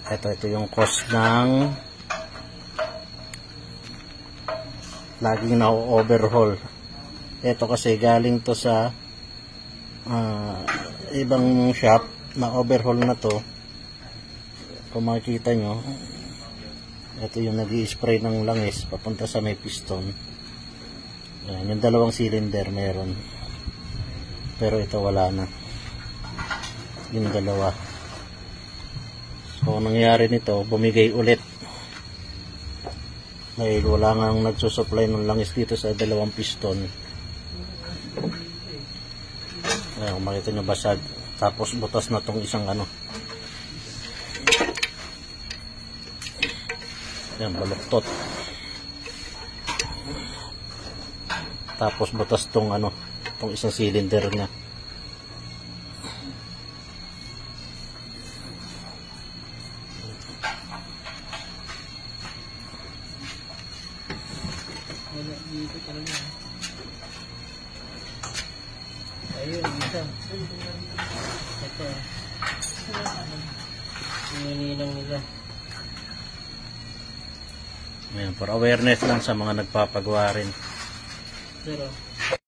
Ito yung cause ng laging na-overhaul. Ito kasi galing to sa ibang shop na overhaul na to. Kung makikita nyo, ito yung nag-i-spray ng langis papunta sa may piston. Ayan, yung dalawang cylinder meron, pero ito wala na, yung dalawa. So nangyari nito, bumigay ulit dahil wala nang nagsusupply ng langis dito sa dalawang piston. Ayan, makita nyo basag, tapos butas na tong isang ano. Ayan, baluktot. Tapos butas tong ano, tong isang cylinder niya. Dito talaga. Ayun, isa. Ito. Hinihilang nila. Ayan, for awareness lang sa mga nagpapagawa rin. Pero